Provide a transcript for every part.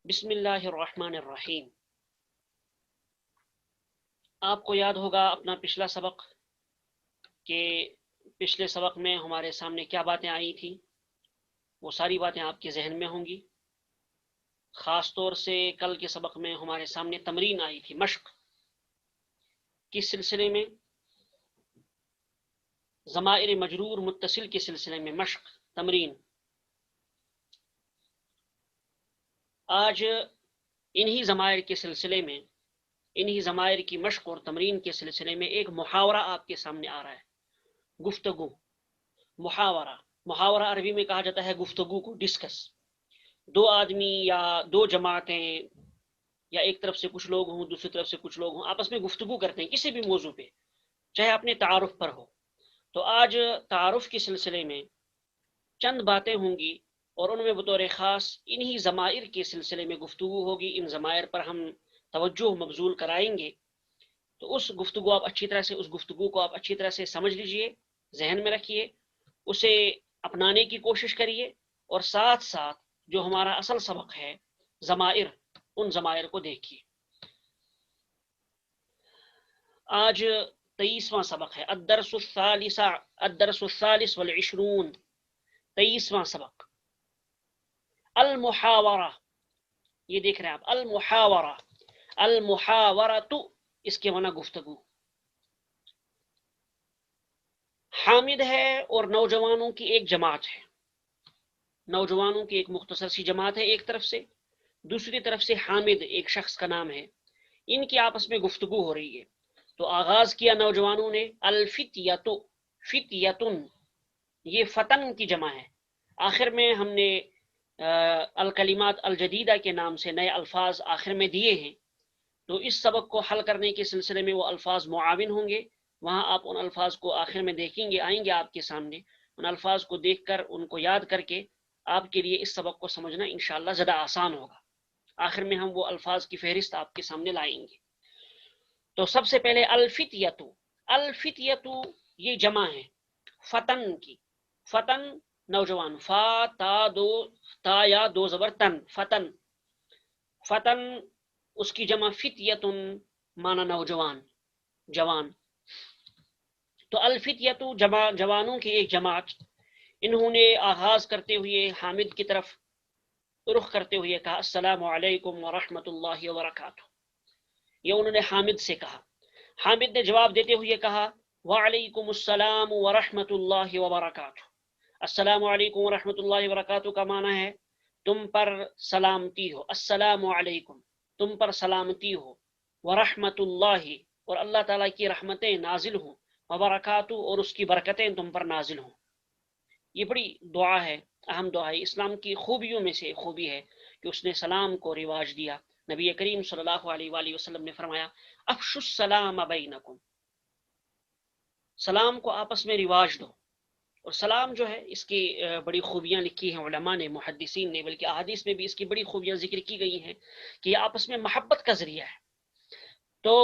بسم اللہ الرحمن الرحیم۔ آپ کو یاد ہوگا اپنا پچھلا سبق کہ پچھلے سبق میں ہمارے سامنے کیا باتیں آئی تھیں، وہ ساری باتیں آپ کے ذہن میں ہوں گی۔ خاص طور سے کل کے سبق میں ہمارے سامنے تمرین آئی تھی، مشق کس سلسلے میں؟ ضمائر مجرور متصل کے سلسلے میں مشق، تمرین۔ آج انہی ضمائر کے سلسلے میں، انہی ضمائر کی مشق اور تمرین کے سلسلے میں ایک محاورہ آپ کے سامنے آ رہا ہے، گفتگو، محاورہ۔ محاورہ عربی میں کہا جاتا ہے گفتگو کو، ڈسکس۔ دو آدمی یا دو جماعتیں یا ایک طرف سے کچھ لوگ ہوں، دوسری طرف سے کچھ لوگ ہوں، آپس میں گفتگو کرتے ہیں کسی بھی موضوع پہ، چاہے اپنے تعارف پر ہو۔ تو آج تعارف کے سلسلے میں چند باتیں ہوں گی اور ان میں بطور خاص انہی ضمائر کے سلسلے میں گفتگو ہوگی۔ ان ضمائر پر ہم توجہ مبذول کرائیں گے۔ تو اس گفتگو کو آپ اچھی طرح سے سمجھ لیجئے، ذہن میں رکھیے، اسے اپنانے کی کوشش کریے، اور ساتھ ساتھ جو ہمارا اصل سبق ہے ضمائر، ان ضمائر کو دیکھیے۔ آج 23واں سبق ہے، الدرس الثالث والعشرون، 23واں سبق، المحاورہ۔ یہ دیکھ رہے ہیں آپ، المحاورہ، المحاورۃ، اس کے معنی گفتگو۔ حامد ہے اور نوجوانوں کی ایک جماعت ہے، نوجوانوں کی ایک مختصر سی جماعت ہے ایک طرف سے، دوسری طرف سے حامد ایک شخص کا نام ہے، ان کی آپس میں گفتگو ہو رہی ہے۔ تو آغاز کیا نوجوانوں نے، الفتیۃ، فتیۃن، یہ فتن کی جمع ہے۔ آخر میں ہم نے الکلمات الجدیدہ کے نام سے نئے الفاظ آخر میں دیے ہیں، تو اس سبق کو حل کرنے کے سلسلے میں وہ الفاظ معاون ہوں گے، وہاں آپ ان الفاظ کو آخر میں دیکھیں گے، آئیں گے آپ کے سامنے۔ ان الفاظ کو دیکھ کر، ان کو یاد کر کے آپ کے لیے اس سبق کو سمجھنا انشاءاللہ زیادہ آسان ہوگا۔ آخر میں ہم وہ الفاظ کی فہرست آپ کے سامنے لائیں گے۔ تو سب سے پہلے الفتیۃ، الفتیۃ یہ جمع ہے فتن کی، فتن نوجوان، فا تا دو، تا یا دو زبر تن، فتن، فتن اس کی جمع فتیتن، مانا نوجوان، جوان۔ تو الفتیۃ جوانوں کی ایک جماعت، انہوں نے آغاز کرتے ہوئے حامد کی طرف رخ کرتے ہوئے کہا، السلام علیکم ورحمۃ اللہ وبرکاتہ۔ یہ انہوں نے حامد سے کہا۔ حامد نے جواب دیتے ہوئے کہا، وعلیکم السلام ورحمۃ اللہ وبرکاتہ۔ السلام علیکم ورحمۃ اللہ وبرکاتہ کا معنی ہے تم پر سلامتی ہو، السلام علیکم، تم پر سلامتی ہو، ورحمۃ اللہ، اور اللہ تعالیٰ کی رحمتیں نازل ہوں، وبرکاتہ، اور اس کی برکتیں تم پر نازل ہوں۔ یہ بڑی دعا ہے، اہم دعا ہے۔ اسلام کی خوبیوں میں سے ایک خوبی ہے کہ اس نے سلام کو رواج دیا۔ نبی کریم صلی اللہ علیہ وآلہ وسلم نے فرمایا، افشوا السلام بینکم، سلام کو آپس میں رواج دو۔ اور سلام جو ہے، اس کی بڑی خوبیاں لکھی ہیں علماء نے، محدثین نے، بلکہ احادیث میں بھی اس کی بڑی خوبیاں ذکر کی گئی ہیں کہ یہ آپس میں محبت کا ذریعہ ہے۔ تو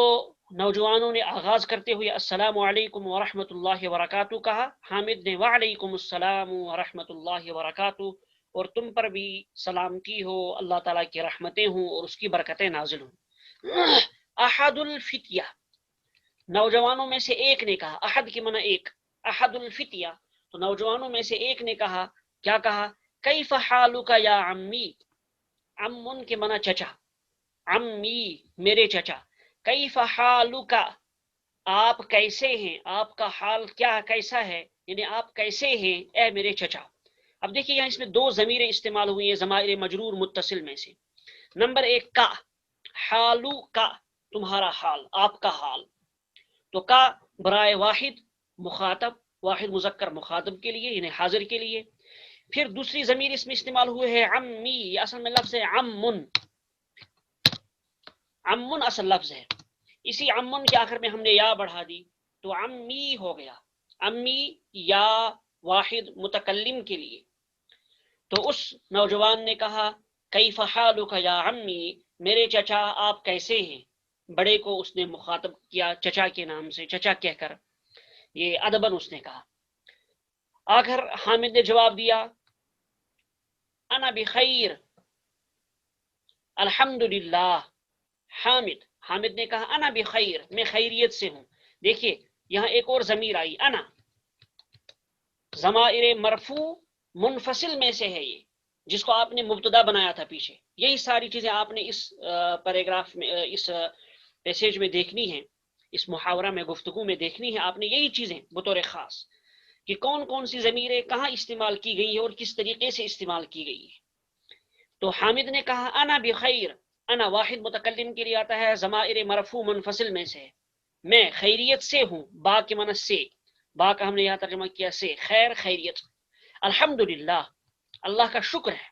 نوجوانوں نے آغاز کرتے ہوئے السلام علیکم ورحمۃ اللہ وبرکاتہ کہا، حامد نے وعلیکم السلام ورحمۃ اللہ وبرکاتہ، اور تم پر بھی سلامتی ہو، اللہ تعالیٰ کی رحمتیں ہوں اور اس کی برکتیں نازل ہوں۔ احد الفتیہ، نوجوانوں میں سے ایک نے کہا، احد کی معنی ایک، احد الفتیہ، تو نوجوانوں میں سے ایک نے کہا، کیا کہا، کیف حالک یا عمی، عمن کے معنی چچا، عمی میرے چچا، کیف حالک آپ کیسے ہیں، آپ کا حال کیا کیسا ہے، یعنی آپ کیسے ہیں اے میرے چچا۔ اب دیکھیے یہاں اس میں دو ضمیریں استعمال ہوئی ہیں ضمائر مجرور متصل میں سے۔ نمبر ایک کا، حالو کا، تمہارا حال، آپ کا حال، تو کا برائے واحد مخاطب، واحد مذکر مخاطب کے لیے، یعنی حاضر کے لیے۔ پھر دوسری ضمیر اس میں استعمال ہوئے ہے عمی، یہ اصل میں لفظ ہے عمن، عمن اصل لفظ ہے، اسی عمن کے آخر میں ہم نے یا بڑھا دی تو عمی ہو گیا، امی یا واحد متکلم کے لیے۔ تو اس نوجوان نے کہا، کیف حالک یا عمی، میرے چچا آپ کیسے ہیں، بڑے کو اس نے مخاطب کیا چچا کے نام سے، چچا کہہ کر، یہ ادبن اس نے کہا۔ آخر حامد نے جواب دیا، انا بخیر، अल्हम्दुलिल्लाह। हामिद, हामिद ने कहा अना बिखैर, मैं खैरियत से हूं। देखिए यहां एक और जमीर आई अना, ज़माइर मरफू मुनफसिल में से है ये, जिसको आपने मुब्तदा बनाया था पीछे। यही सारी चीजें आपने इस पैराग्राफ में, इस पैसेज में देखनी है, इस मुहावरा में, गुफ्तगू में देखनी है आपने यही चीजें बतौर खास, कि कौन कौन सी ज़मीरें कहाँ इस्तेमाल की गई है और किस तरीके से इस्तेमाल की गई है। तो हामिद ने कहा अना बिखैर, अना वाहिद मुतकल्लिम के लिए आता है, ज़माइर मरफू मुनफसिल में से, मैं खैरियत से हूं, बा के माना से, बा का हमने यहां तर्जुमा किया से, खैर खैरियत। अल्हम्दुलिल्लाह, अल्लाह का शुक्र है,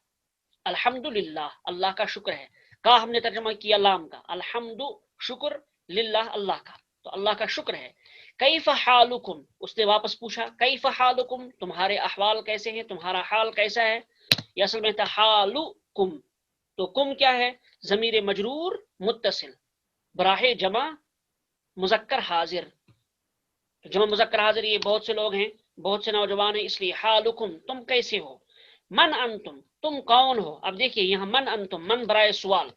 अल्हम्दुलिल्लाह अल्लाह का शुक्र है। का हमने तर्जुमा किया लाम का, अल्हम्दु शुक्र, लिल्लाह अल्लाह का, तो अल्लाह का शुक्र है। कैफ हालुकुम, उसने वापस पूछा कैफ हालुकुम, तुम्हारे अहवाल कैसे हैं, तुम्हारा हाल कैसा है। ये असल में था हालुकुम, तो कुम क्या है, जमीर मजरूर मुत्तसिल, बराहे जमा मुजक्कर हाजिर। तो जमा मुजक्कर हाजिर ये बहुत से लोग हैं, बहुत से नौजवान हैं, इसलिए हालुकुम तुम कैसे हो। मन अंतुम, तुम कौन हो। अब देखिए यहाँ मन अंतुम, मन बराए सवाल,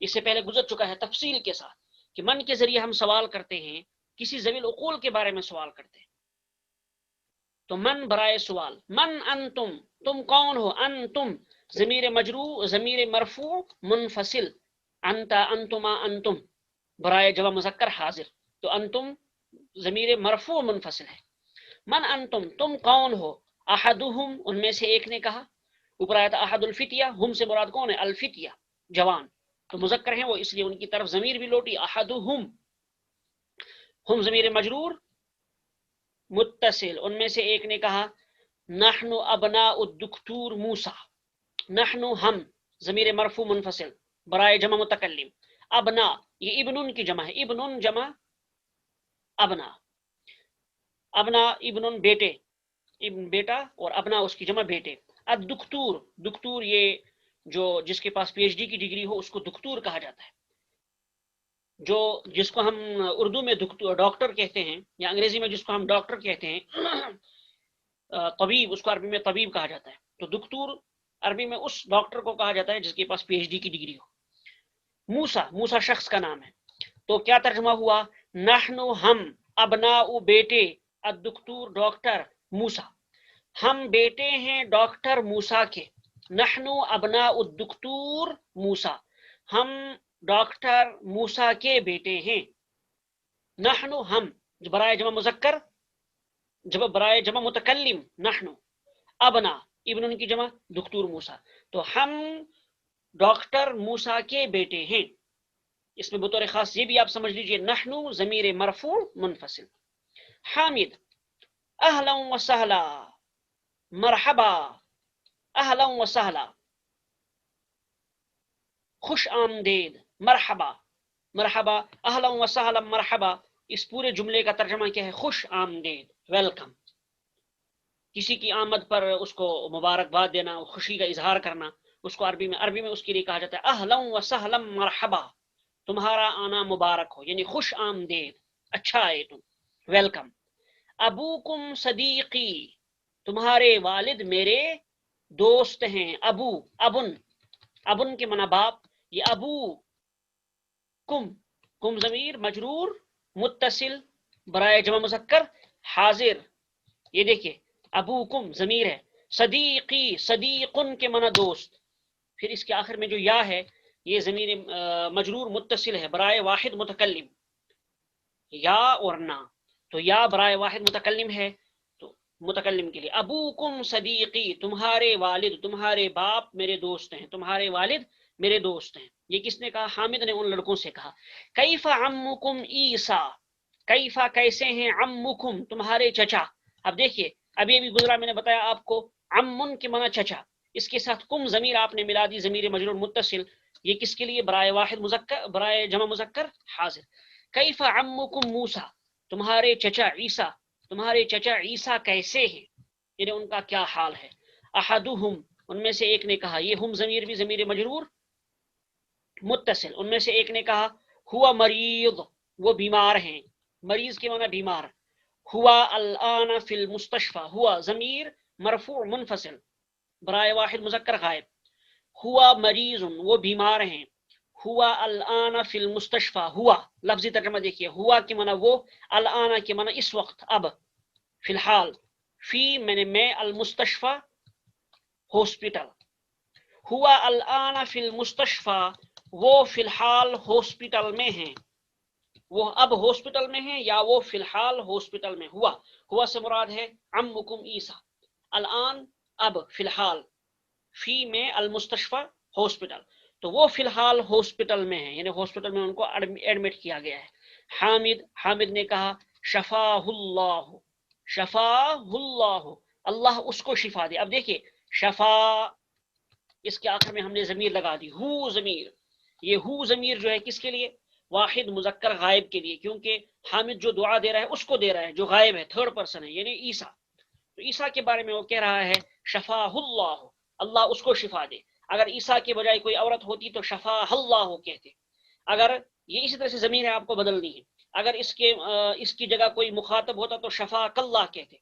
इससे पहले गुजर चुका है तफसील के साथ कि मन के जरिए हम सवाल करते हैं, किसी ज़वील उकूल के बारे में सवाल करते हैं। तो मन बराए सवाल, मन अंतुम, तुम कौन हो। अंतुम जमीर मजरू, जमीर मरफू मुनफसिल, अंता अंतुमा अंतुम बराए जमा मुजक्कर हाजिर, तो अंतुम जमीर मरफू मुनफसिल है। मन अंतुम, तुम कौन हो। अहदुहुम, उनमें से एक ने कहा। ऊपर आया था अहदुल फितिया, हुम से मुराद कौन है, अल फितिया जवान, तो मुजक्कर हैं वो, इसलिए उनकी तरफ जमीर भी लौटी अहदुहुम। हुम जमीर मजरूर मुत्तसिल, उनमें से एक ने कहा नहनु अबना उद्दुख्तूर मूसा, नहनु हम जमीर मरफू मुनफसिल बराए जमा मुतकल्लिम। अबना ये इब्नुन की जमा है, इब्नुन जमा अबना, अबना इब्नुन बेटे, इब्न बेटा, और अबना उसकी जमा बेटे। अब दुख्तूर, दुख्तूर ये जो जिसके पास पीएचडी की डिग्री हो उसको दुख्तूर कहा जाता है। जो जिसको हम उर्दू में डॉक्टर कहते हैं, या अंग्रेजी में जिसको हम डॉक्टर कहते हैं तबीब, उसको अरबी में तबीब कहा जाता है। तो दुख्तूर अरबी में उस डॉक्टर को कहा जाता है जिसके पास पीएचडी की डिग्री हो। मूसा, मूसा शख्स का नाम है। तो क्या तर्जुमा हुआ, नहनु हम, अबनाउ बेटे, अद्दुख्तूर डॉक्टर, मूसा हम बेटे हैं डॉक्टर मूसा के। नहनु अबना उद्दुख्तूर मूसा, हम डॉक्टर मूसा के बेटे हैं। नहनु हम बराए जमा मुजक्कर, जब बराए जमा मुतकल्लिम नहनु, अबना इब्नुन की जमा दुख्तूर मूसा, तो हम डॉक्टर मूसा के बेटे हैं। इसमें बतौर खास ये भी आप समझ लीजिए, नहनु जमीर मरफू मुनफसिल। हामिद अहलन व सहला, मरहबा, अहलन व सहला खुश आमदेद, मरहबा, मरहबा अहलन व सहला मरहबा, इस पूरे जुमले का तर्जमा क्या है, खुश आमदेद, वेलकम। किसी की आमद पर उसको मुबारकबाद देना, खुशी का इजहार करना, उसको अरबी में उसके लिए कहा जाता है अहलन व सहलम मरहबा, तुम्हारा आना मुबारक हो, यानी खुश आमदेद, अच्छा आए तुम, वेलकम। अबूकुम सदीकी, तुम्हारे वालिद मेरे दोस्त हैं। अबू, अबुन, अबुन के मना बाप, ये अबू कुम, कुम जमीर मजरूर मुत्तसिल बराए जमा मुजक्कर हाजिर। ये देखिए अबू कुम जमीर है, सदीकी, सदीकुन के मना दोस्त, फिर इसके आखिर में जो या है ये जमीर मजरूर मुत्तसिल है बराए वाहिद मुतकल्लिम, या और ना, तो या बराए वाहिद मुतकल्लिम है, तो मुतकल्लिम के लिए अबूकुम सदीकी, तुम्हारे वालिद, तुम्हारे बाप मेरे दोस्त हैं, तुम्हारे वालिद मेरे दोस्त हैं। ये किसने कहा, हामिद ने उन लड़कों से कहा। कैफा अम्मुकुम ईसा, कैफा कैसे हैं, अम्मुकुम तुम्हारे चचा। अब देखिए अभी अभी गुजरा मैंने बताया आपको, अम्मुन के माना चचा, इसके साथ कुम जमीर आपने मिला दी, जमीर मजरूर मुत्तसिल, ये किसके लिए, बराए वाहिद मुजक्कर, बराए जमा मुजक्कर हाजिर। कैफा अम्मुकुम मूसा, तुम्हारे चचा ईसा, तुम्हारे चचा ईसा कैसे हैं, यानी उनका क्या हाल है। अहदुहुम, उनमें से एक ने कहा, ये हम जमीर भी जमीर मजरूर मुत्तसिल, उनमें से एक ने कहा हुआ मरीद, वो बीमार हैं, मरीज के माना बीमार। हुआ अल-आना फिल मुस्तशफा, हुआ जमीर मरफू मुनफसिल बराए वाहिद मुजक्कर गायब, हुआ मरीजुन वो बीमार हैं, हुआ अल-आना फिल मुस्तशफा, हुआ लफ्जी तर्जुमा देखिए, हुआ की माना वो, अल-आना की माना इस वक्त, अब, फिलहाल, फी मैंने मैं, अल मुस्तशफा हॉस्पिटल, हुआ अल-आना फिल मुस्तशफा वो फिलहाल हॉस्पिटल में हैं, वो अब हॉस्पिटल में है या वो फिलहाल हॉस्पिटल में। हुआ से मुराद है अम्मुकुम ईसा, अल-आन अब, फिलहाल, फी में, अल मुस्तशफा हॉस्पिटल, तो वो फिलहाल हॉस्पिटल में है, यानी हॉस्पिटल में उनको एडमिट किया गया है। हामिद ने कहा शफाहुल्लाह, शफाहुल्लाह, अल्लाह उसको शिफा दे। अब देखिए शफा, इसके आखिर में हमने जमीर लगा दी, हु जमीर, ये हु जमीर जो है किसके लिए, वाहिद मुजक्कर गायब के लिए, क्योंकि हामिद जो दुआ दे रहा है उसको दे रहा है जो गायब है, थर्ड पर्सन है, यानी ईसा। तो ईसा के बारे में वो कह रहा है शफाहुल्लाह, अल्लाह उसको शिफा दे। अगर ईसा के बजाय कोई औरत होती तो शफाहल्लाह कहते। अगर ये इसी तरह से जमीन है, आपको बदलनी है, अगर इसकी जगह कोई मुखातब होता तो शफा कल्ला कहते,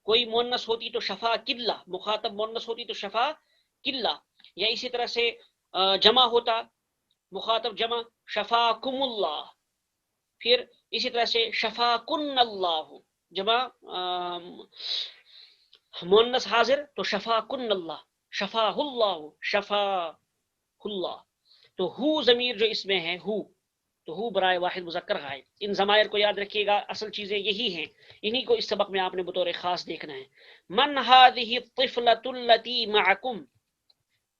कोई मुन्नस होती तो शफा किल्ला, मुखातब मुन्नस होती तो शफा किल्ला, या इसी तरह से जमा होता, मुखातब जमा, शफा कुमुल्लाह, फिर इसी तरह से शफा कुन्नल्लाह, जमा मुन्नस हाजिर तो शफा कुन्नल्लाह, शफाहुल्लाह, शफाहुल्लाह। तो हु जमीर जो इसमें है, हु, तो हु बराए वाहिद मुजक्कर गायब। इन जमायर को याद रखिएगा, असल चीजें यही हैं, इन्हीं को इस सबक में आपने बतौर खास देखना है। मन हाज़िही तिफ़लतुल्लती मअकुम,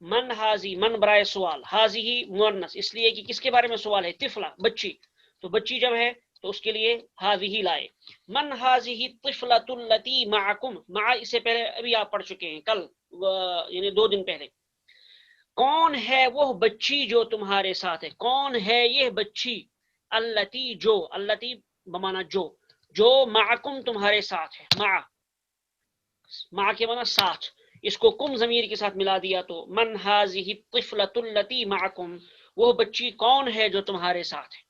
मन हाजी, मन बराए सवाल, हाजी ही मुअन्नस, इसलिए कि किसके बारे में सवाल है, तिफला बच्ची, तो बच्ची जब है तो उसके लिए हाजी ही लाए। मन हाजी ही तिफलतुल्लती मअकुम, मा इससे पहले अभी आप पढ़ चुके हैं कल, यानी 2 दिन पहले। कौन है वो बच्ची जो तुम्हारे साथ है, कौन है ये बच्ची, अल्लती जो, अल्लती बमाना जो मअकुम तुम्हारे साथ है, मा के माना साथ, इसको कुम जमीर के साथ मिला दिया तो मन हाज़िही तिफ़लतुल्लती मअकुम, वो बच्ची कौन है जो तुम्हारे साथ है।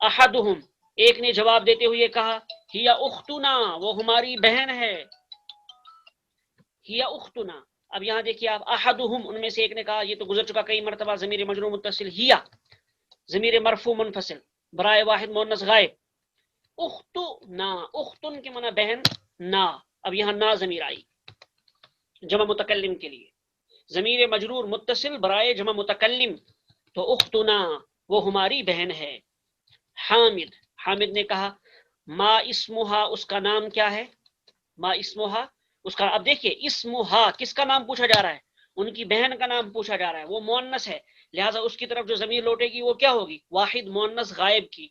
अहदुहुम, एक ने जवाब देते हुए कहा हिया उख्तुना, वो हमारी बहन है, हिया उख्तुना। अब यहां देखिए आप, अहदुहुम उनमें से एक ने कहा, ये तो गुजर चुका कई मरतबा, ज़मीर मजरूर मुत्तसिल हिया, ज़मीर मरफू मुनफसिल, बराए वाहिद मुअन्नस गायब, उख्तुना, उख्तुन के माना बहन, ना, अब यहां ना ज़मीर आई जमा मुतकल्लिम के लिए, ज़मीर मजरूर मुत्तसिल बराए जमा मुतकल्लिम, तो उख्तुना वो हमारी बहन है। हामिद, हामिद ने कहा मा इस्मुहा, उसका नाम क्या है, मा इस्मुहा उसका। अब देखिए इस्मुहा किसका नाम पूछा जा रहा है, उनकी बहन का नाम पूछा जा रहा है, वो मुअन्नस है, लिहाजा उसकी तरफ जो ज़मीर लौटेगी वो क्या होगी, वाहिद मुअन्नस गायब की।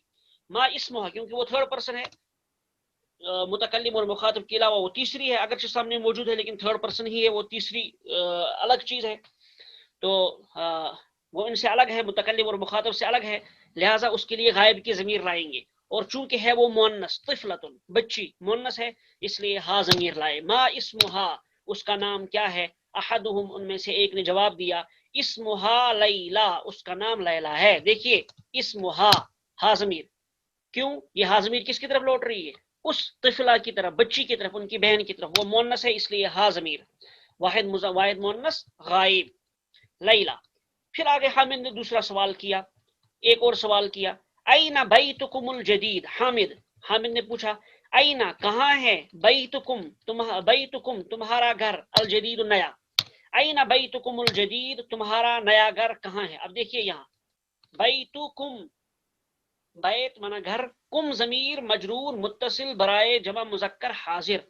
मा इस्मुहा क्योंकि वो थर्ड पर्सन है, मुतकल्लिम और मुखातिब के अलावा वो तीसरी है, अगरचे सामने मौजूद है लेकिन थर्ड पर्सन ही है, वो तीसरी अलग चीज है, तो वो इनसे अलग है, मुतकल्लिम और मुखातिब से अलग है, लिहाजा उसके लिए गायब की ज़मीर लाएंगे, और चूंकि है वो मुअन्नस, तिफ़लतुन बच्ची मुअन्नस है, इसलिए हा ज़मीर लाए। मा इस्मुहा उसका नाम क्या है, अहदुहुम उनमें से एक ने जवाब दिया इस्मुहा लैला, उसका नाम लैला है। देखिए इस्मुहा, हा ज़मीर, क्यों ये हा ज़मीर किसकी तरफ लौट रही है, उस तिफला की तरफ, बच्ची की तरफ, उनकी बहन की तरफ, वो मुअन्नस है इसलिए हा ज़मीर, वाहिद मुअन्नस गायब, लैला। फिर आगे हामिद ने दूसरा सवाल किया, एक और सवाल किया, आइना बैतुकुमुल जदीद, हामिद ने पूछा आइना कहाँ है, बैतुकुम तुम्हारा घर, अल जदीद नया, आइना बैतुकुमुल जदीद तुम्हारा नया घर कहाँ है। अब देखिए यहाँ बैतुकुम, बैत माना घर, कुम जमीर मजरूर मुत्तसिल बराए जमा मुजक्कर हाजिर,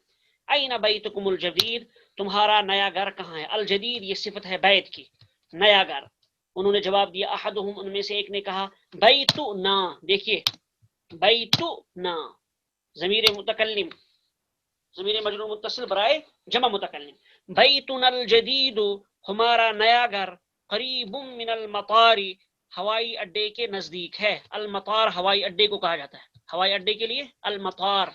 आइना बैतुकुमुल जदीद तुम्हारा नया घर कहाँ है, अल जदीद ये सिफत है बैत की, नया घर। उन्होंने जवाब दिया अहदुहुम उनमें से एक ने कहा बैतु ना, देखिए बैतु ना, ज़मीर मुतकल्लिम, ज़मीर मजरूर मुत्तसिल बराए जमा मुतकल्लिम, बैतुनल जदीद हमारा नया घर, करीबुम मिनल मतारी हवाई अड्डे के नजदीक है, अल मतार हवाई अड्डे को कहा जाता है, हवाई अड्डे के लिए अल मतार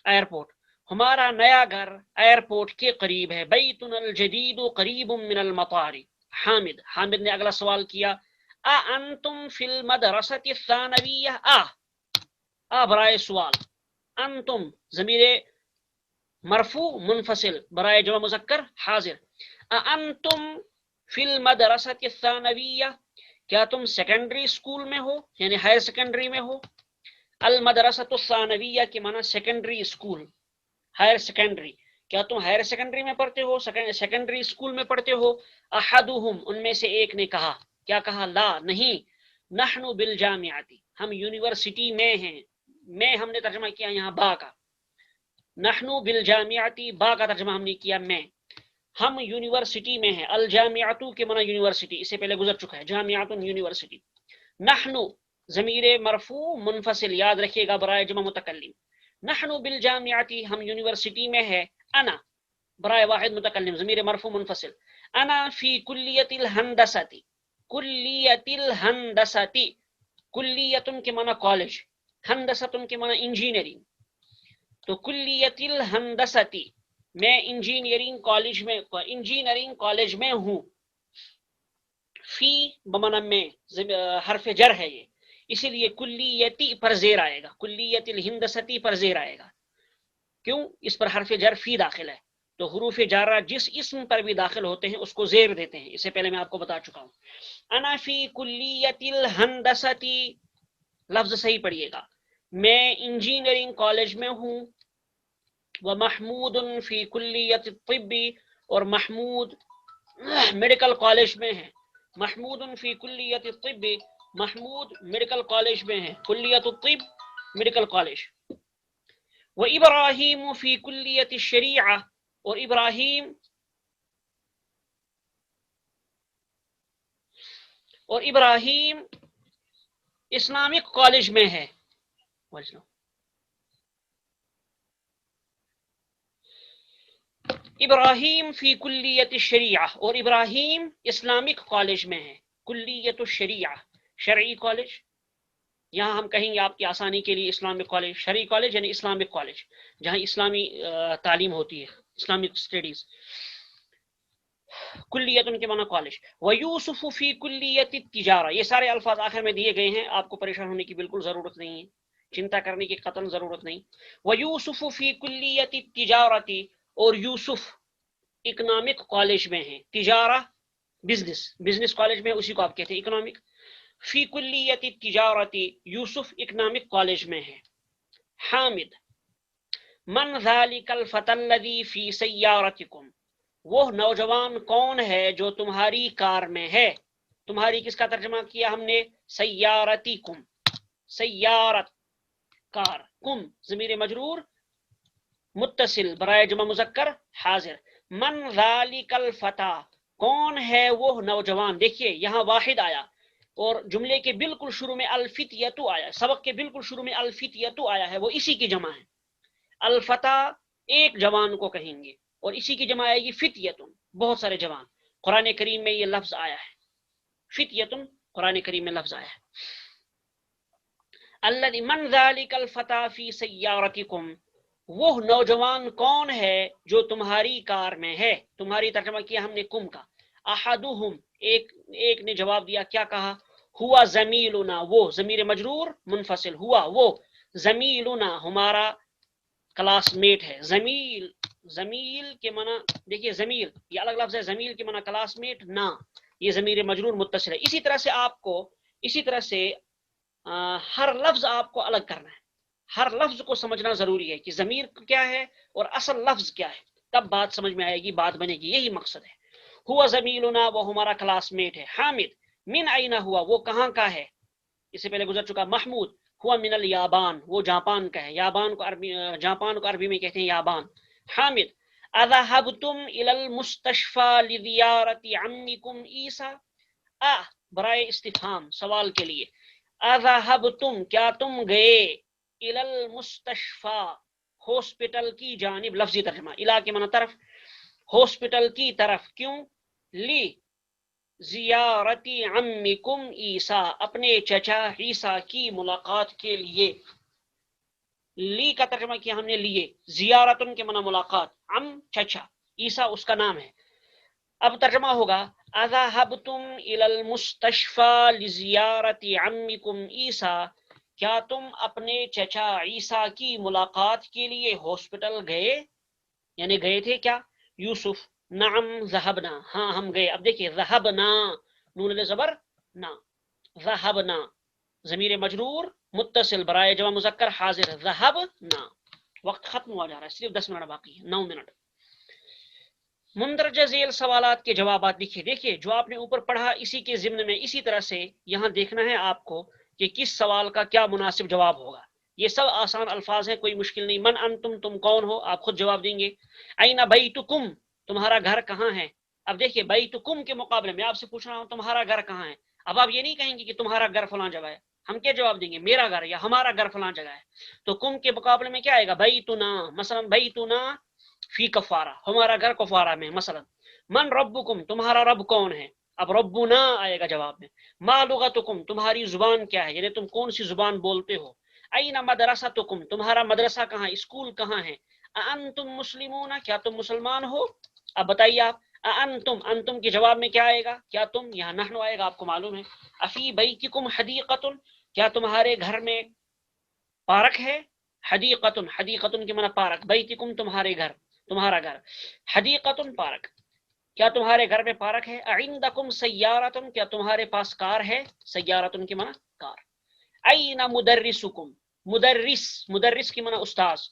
एयरपोर्ट, हमारा नया घर एयरपोर्ट के करीब है, बैतुनल जदीद करीबुम मिनल मतारी। हामिद ने अगला सवाल किया आ अंतुम फिल मदरसति सानविय्या, आ बराए सवाल, अंतुम ज़मीर मरफू मुनफसिल बराए जमा मुज़क्कर हाजिर, आ अंतुम फिल मदरसति सानविय्या کیا تم سیکنڈری اسکول میں ہو یعنی ہائر سیکنڈری میں ہو. المدرسۃ الثانویہ کے معنی سیکنڈری اسکول ہائر سیکنڈری. کیا تم ہائر سیکنڈری میں پڑھتے ہو سیکنڈری اسکول میں پڑھتے ہو. احدہم ان میں سے ایک نے کہا کیا کہا لا نہیں. نحن بالجامعۃ ہم یونیورسٹی میں ہیں. میں ہم نے ترجمہ کیا یہاں با کا. نحن بالجامعۃ با کا ترجمہ ہم نے کیا میں. ہم یونیورسٹی میں ہیں. الجامعۃ کے معنی یونیورسٹی اس سے پہلے گزر چکا ہے. جامعۃ یونیورسٹی. نحن ضمیر مرفوع منفصل یاد رکھیے گا برائے جمع متکلم. نحن بالجامعۃ ہم یونیورسٹی میں ہے. انا برائے واحد متکلم ضمیر مرفوع منفصل. انا فی کلیۃ الہندسۃ کلیۃ الہندسۃ. کلیۃ کے معنی کالج ہندسۃ کے معنی انجینئرنگ. تو کلیۃ الہندسۃ میں انجینئرنگ کالج میں ہوں. فی بمعنی میں حرف جر ہے یہ اسی لیے کلیتی پر زیر آئے گا. کلیت الہندستی پر زیر آئے گا. کیوں اس پر حرف جر فی داخل ہے تو حروف جارہ جس اسم پر بھی داخل ہوتے ہیں اس کو زیر دیتے ہیں. اس سے پہلے میں آپ کو بتا چکا ہوں. انا فی کلیت الہندستی لفظ صحیح پڑھیے گا. میں انجینئرنگ کالج میں ہوں. ومحمود فی کلیت الطب اور محمود میڈیکل کالج میں ہے. محمود فی کلیت الطب محمود میڈیکل کالج میں ہے. کلیت الطب میڈیکل کالج. وابراہیم فی کلیت الشریعہ اور ابراہیم اسلامک کالج میں ہے. ابراہیم فی کلیت الشریعہ اور ابراہیم اسلامک کالج میں ہے. کلیت الشریعہ شرعی کالج. یہاں ہم کہیں گے آپ کی آسانی کے لیے اسلامک کالج. شرعی کالج یعنی اسلامک کالج جہاں اسلامی تعلیم ہوتی ہے اسلامک اسٹڈیز. کلیت ان کے معنی کالج. ویوسف فی کلیت التجارہ. یہ سارے الفاظ آخر میں دیے گئے ہیں. آپ کو پریشان ہونے کی بالکل ضرورت نہیں ہے. چنتا کرنے کی قطعاً ضرورت نہیں. ویوسف فی کلیت التجارۃ اور یوسف اکنامک کالج میں ہیں. تجارہ بزنس کالج میں اسی کو آپ کہتے ہیں اکنامک. فی کلیت التجارۃ یوسف اکنامک کالج میں ہے. حامد من ذلک الفتى الذی فی سیارتکم وہ نوجوان کون ہے جو تمہاری کار میں ہے. تمہاری کس کا ترجمہ کیا ہم نے سیارتکم. سیارت کار. کم ضمیر مجرور متصل برائے جمع مذکر حاضر. من ذالک الفتى کون ہے وہ نوجوان. دیکھیے یہاں واحد آیا اور جملے کے بالکل شروع میں الفتیۃ آیا. سبق کے بالکل شروع میں الفتیۃ آیا ہے وہ اسی کی جمع ہے. الفتى ایک جوان کو کہیں گے اور اسی کی جمع آئے گی فتیۃ بہت سارے جوان. قرآن کریم میں یہ لفظ آیا ہے فتیۃ. قرآن کریم میں لفظ آیا ہے. الذی من ذالک الفتى فی سیارتکم وہ نوجوان کون ہے جو تمہاری کار میں ہے. تمہاری ترجمہ کیا ہم نے کم کا. احدہم ایک نے جواب دیا کیا کہا ہوا زمیلنا وہ ضمیر مجرور منفصل. ہوا وہ زمیلنا ہمارا کلاس میٹ ہے. زمیل کے معنی دیکھیے زمیل یہ الگ لفظ ہے. زمیل کے معنی کلاس میٹ نہ یہ ضمیر مجرور متصل ہے. اسی طرح سے ہر لفظ آپ کو الگ کرنا ہے. ہر لفظ کو سمجھنا ضروری ہے کہ ضمیر کیا ہے اور اصل لفظ کیا ہے. تب بات سمجھ میں آئے گی بات بنے گی. یہی مقصد ہے. ہوا زمیلنا وہ ہمارا کلاس میٹ ہے. حامد من اینا ہوا وہ کہاں کا ہے. اس سے پہلے گزر چکا. محمود ہوا من الیابان وہ جاپان کا ہے. جاپان کو عربی میں کہتے ہیں یابان. حامد اذهبتم الى المستشفى لزیارت عمکم عیسی. برائے استفہام سوال کے لیے. اذهبتم کیا تم گئے الى المستشفى ہاسپٹل کی جانب. لفظی ترجمہ الى کے معنی طرف ہاسپٹل کی طرف. کیوں لی زیارت عمکم عیسی اپنے چچا عیسی کی ملاقات کے لیے. لی کا ترجمہ کیا ہم نے لیے. زیارتن کے معنی ملاقات. عم چچا عیسی اس کا نام ہے. اب ترجمہ ہوگا اذهبتم الى المستشفى لزیارت عمکم عیسی کیا تم اپنے چچا عیسی کی ملاقات کے لیے ہاسپٹل گئے یعنی گئے تھے کیا. یوسف نعم ذهبنا ہاں ہم گئے. اب دیکھیے ذهبنا نون زبر نا ज़हबना, ज़मीर मजरूर मुत्तसिल बराए जमा मुज़क्कर हाजिर, ज़हबना। वक्त खत्म हुआ जा रहा है, सिर्फ 10 मिनट बाकी है, 9 मिनट। मुंदरजा झेल सवालात के जवाबात लिखिए। देखिए जो आपने ऊपर पढ़ा इसी के ज़िम्न में इसी तरह से यहाँ देखना है आपको कि किस सवाल का क्या मुनासिब जवाब होगा। ये सब आसान अल्फाज हैं, कोई मुश्किल नहीं। मन अंतुम, तुम कौन हो, आप खुद जवाब देंगे। ऐना बैतुकुम, तुम्हारा घर कहाँ है। अब देखिए बैतुकुम के मुकाबले में आपसे पूछ रहा हूँ तुम्हारा घर कहाँ है। अब आप ये नहीं कहेंगे कि तुम्हारा घर फलां जगह है, हम क्या जवाब देंगे, मेरा घर या हमारा घर फलां जगह है। तो कुम के मुकाबले में क्या आएगा, बैतुना, मसलन बैतुना फी कफारा, हमारा घर कफारा में। मसलन मन रब्बुकुम, तुम्हारा रब कौन है। अब रब्बुना आएगा जवाब में। मा लुगतुकुम, तुम्हारी जुबान क्या है, यानी तुम कौन सी जुबान बोलते हो। ऐना मदरसतुकुम, तुम्हारा मदरसा कहाँ, स्कूल कहाँ है। अअंतुम मुस्लिमूना, क्या तुम मुसलमान हो। अब बताइए आप, अअंतुम, अंतुम के जवाब में क्या आएगा, क्या तुम, यहाँ नहनु आएगा, आपको मालूम है। अफी बैतिकुम हदीकतुन, क्या तुम्हारे घर में पार्क है। हदीकतुन, हदीकतुन की माना पार्क, बैतिकुम तुम्हारे घर, तुम्हारा घर, हदीकतुन पार्क, क्या तुम्हारे घर में पार्क है। अइंदकुम सय्यारतुन, क्या तुम्हारे पास कार है। सय्यारतुन की माना कार। अयना मुदर्रिसुकुम, मुदर्रिस, मुदर्रिस की माना उस्ताज।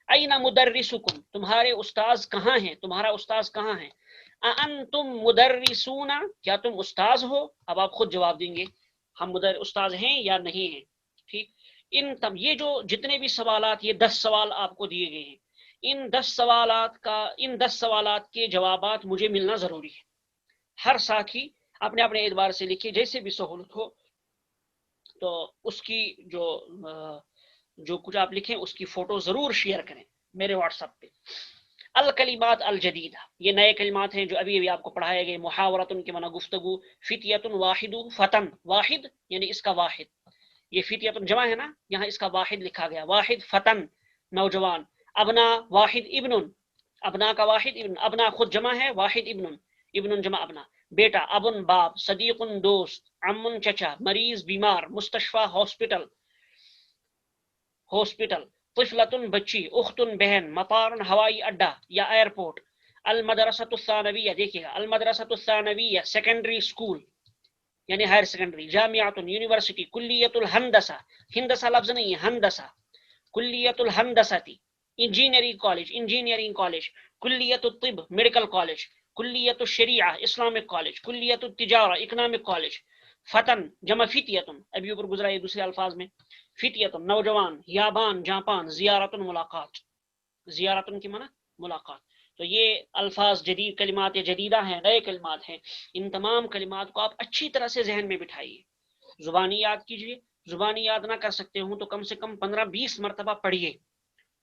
अयना मुदर्रिसुकुम, तुम्हारे उस्ताज कहाँ हैं, तुम्हारा उस्ताज कहाँ है। अअंतुम मुदर्रिसूना, क्या तुम उस्ताज हो। अब आप खुद जवाब देंगे हम उस्ताज हैं या नहीं है। ठीक, इन तब ये जो जितने भी सवालात, ये 10 सवाल आपको दिए गए हैं, इन 10 सवालात के जवाबात मुझे मिलना जरूरी है। हर साथी अपने अपने एतबार से लिखिए, जैसे भी सहूलत हो। तो उसकी जो कुछ आप लिखें उसकी फोटो जरूर शेयर करें मेरे व्हाट्सएप पे। अल कलिमात अल जदीदा, ये नए कलिमात हैं जो अभी अभी आपको पढ़ाए गए। मुहावरतुन के माना गुफ्तगू, फितियतुन वाहिदु फतन, वाहिद यानी इसका वाहिद, ये फितियतुन जमा है ना, यहाँ इसका वाहिद लिखा गया, वाहिद फतन नौजवान। अबना वाहिद इब्नुन, अबना का वाहिद इब्न, अबना खुद जमा है, वाहिद इब्नुन, इब्नुन जमा अबना बेटा। अबुन बाप, सदीकुन दोस्त, अम्मुन चचा, मरीज बीमार, मुस्तशफा हॉस्पिटल, हॉस्पिटल। तिफलतुन बच्ची, उख्तुन बहन, मतारुन हवाई अड्डा या एयरपोर्ट। अल मदरसतुस्सानविया, देखिएगा अल मदरसतुस्सानविया सेकेंडरी स्कूल यानी हायर सेकेंडरी। जामियातुन यूनिवर्सिटी। कुल्लियतुल हंदसा, हिंदसा लफ्ज नहीं है, हंदसा। कुल्लियतुल हंदसती इंजीनियरिंग कॉलेज, इंजीनियरिंग कॉलेज। कुल्लियतुत तिब मेडिकल कॉलेज। कुल्लियतुल शरिया इस्लामिक कॉलेज। कुल्लियतुत तिजारा इकोनॉमिक कॉलेज। फतन जमा फितियतुन, अभी ऊपर गुजरा है दूसरे अल्फाज में। फितियतुन नौजवान, याबान जापान, जियारतुन मुलाकात, जियारतुन की माना मुलाकात। तो ये अल्फाज जदीद कलिमात या जदीदा हैं, नए कलिमात हैं। इन तमाम कलिमात को आप अच्छी तरह से जहन में बिठाइए, जुबानी याद कीजिए। जुबानी याद ना कर सकते हूं तो कम से कम 15-20 मरतबा पढ़िए।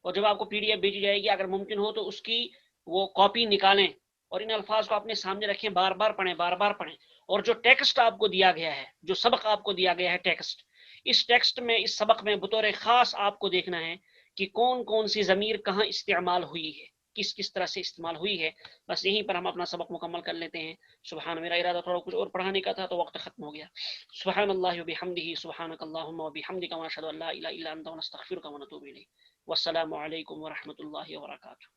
और जब आपको पीडीएफ भेजी जाएगी अगर मुमकिन हो तो उसकी वो कॉपी निकालें और इन अल्फाज को अपने सामने रखें, बार बार पढ़ें, बार बार पढ़ें। और जो टेक्स्ट आपको दिया गया है, जो सबक आपको दिया गया है टेक्स्ट, इस टेक्स्ट में, इस सबक में बतौर खास आपको देखना है कि कौन कौन सी ज़मीर कहाँ इस्तेमाल हुई है, किस किस तरह से इस्तेमाल हुई है। बस यहीं पर हम अपना सबक मुकम्मल कर लेते हैं। सुबहान, मेरा इरादा थोड़ा कुछ और पढ़ाने का था तो वक्त खत्म हो गया। सुबहान अल्लाह व बिहम्दिही, सुबहानक अल्लाहुम्मा व बिहम्दिका, व अशहदु अन ला इलाहा इल्ला अंता, व नस्तगफिरुका व नतूबु इलैक। वस्सलामु अलैकुम व रहमतुल्लाहि व बरकातुहू।